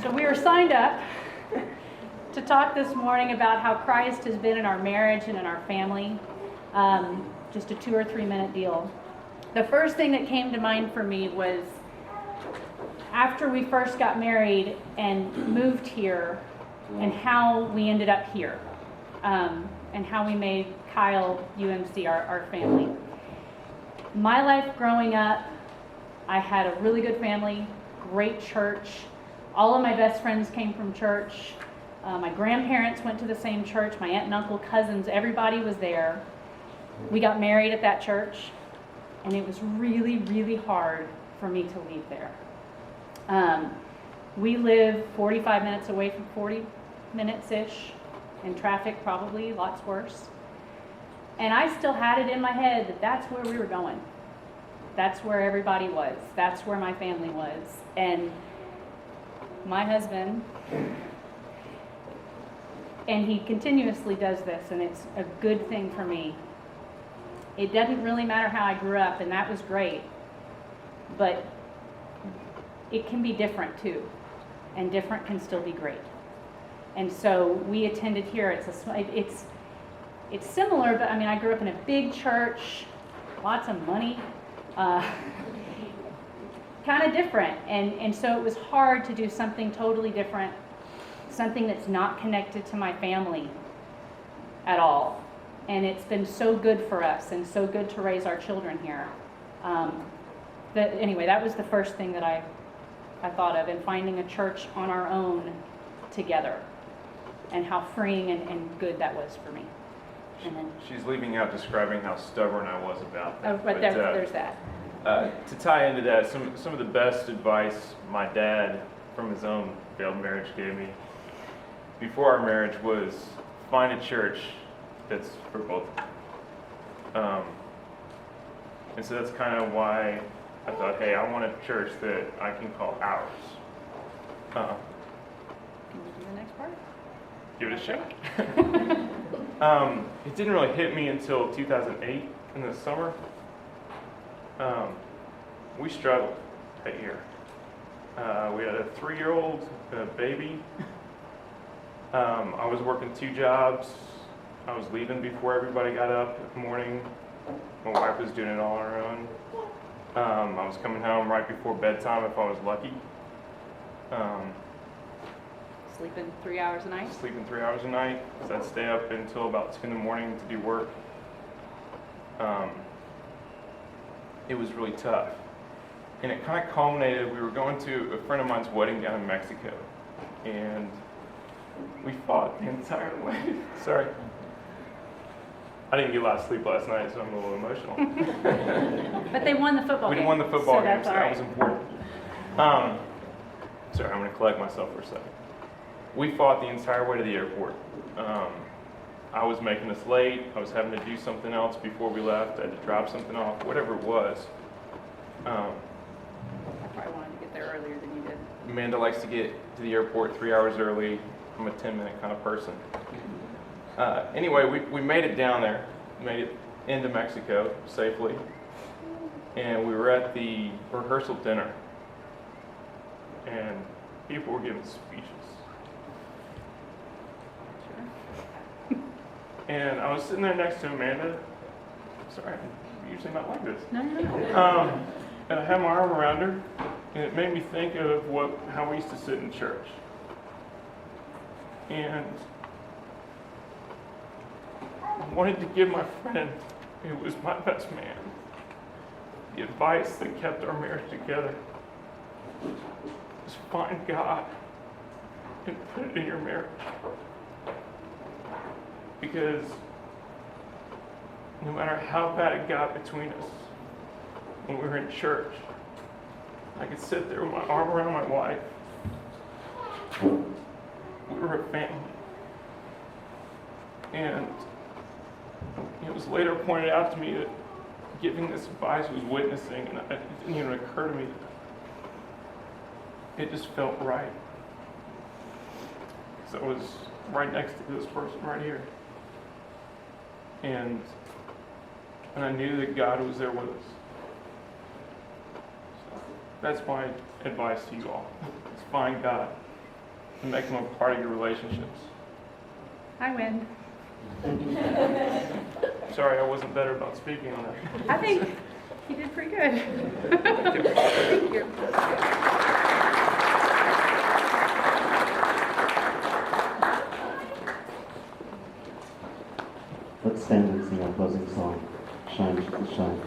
So we were signed up to talk this morning about how Christ has been in our marriage and in our family. Just a 2 or 3 minute deal. The first thing that came to mind for me was after we first got married and moved here, and how we ended up here, and how we made KyleUMC our family. My life growing up, I had a really good family, great church. All of my best friends came from church. My grandparents went to the same church. My aunt and uncle, cousins, everybody was there. We got married at that church, and it was really, really hard for me to leave there. We live 45 minutes away from 40 minutes-ish in traffic, probably, lots worse. And I still had it in my head that that's where we were going. That's where everybody was. That's where my family was. And my husband, and he continuously does this, and it's a good thing for me. It doesn't really matter how I grew up, and that was great. But it can be different too, and different can still be great. And so we attended here. It's similar, but I mean, I grew up in a big church, lots of money, kind of different. And so it was hard to do something totally different, something that's not connected to my family at all. And it's been so good for us and so good to raise our children here. Anyway, that was the first thing that I thought of, and finding a church on our own together, and how freeing and good that was for me. And then, she's leaving out describing how stubborn I was about that. Oh, but there's that. To tie into that, some of the best advice my dad, from his own failed marriage, gave me before our marriage was find a church that's for both. And so that's kind of why I thought, hey, I want a church that I can call ours. Can you do the next part? Give it a shot. It didn't really hit me until 2008 in the summer. We struggled that year. We had a 3-year-old baby. I was working 2 jobs. I was leaving before everybody got up in the morning. My wife was doing it all on her own. I was coming home right before bedtime if I was lucky. Sleeping 3 hours a night? Sleeping 3 hours a night, because I'd stay up until about 2 in the morning to do work. It was really tough. And it kind of culminated, we were going to a friend of mine's wedding down in Mexico. And we fought the entire way. Sorry. I didn't get a lot of sleep last night, so I'm a little emotional. But they won the football game. We won the football game, so all that right. was important. Sorry, I'm going to collect myself for a second. We fought the entire way to the airport. I was making us late. I was having to do something else before we left. I had to drop something off, whatever it was. I probably wanted to get there earlier than you did. Amanda likes to get to the airport 3 hours early. I'm a 10-minute kind of person. Anyway, we made it down there, made it into Mexico safely, and we were at the rehearsal dinner, and people were giving speeches. And I was sitting there next to Amanda. Sorry, I'm usually not like this. No. And I had my arm around her, and it made me think of how we used to sit in church. And I wanted to give my friend, who was my best man, the advice that kept our marriage together. Just find God and put it in your marriage. Because no matter how bad it got between us when we were in church, I could sit there with my arm around my wife. We were a family. And it was later pointed out to me that giving this advice was witnessing, and it didn't even occur to me. It just felt right. So I was right next to this person right here. And I knew that God was there with us. So that's my advice to you all. Is find God and make them a part of your relationships. I win. Sorry, I wasn't better about speaking on that. I think you did pretty good. Thank you. Let's stand and sing our closing song, Shine, Jesus, Shine.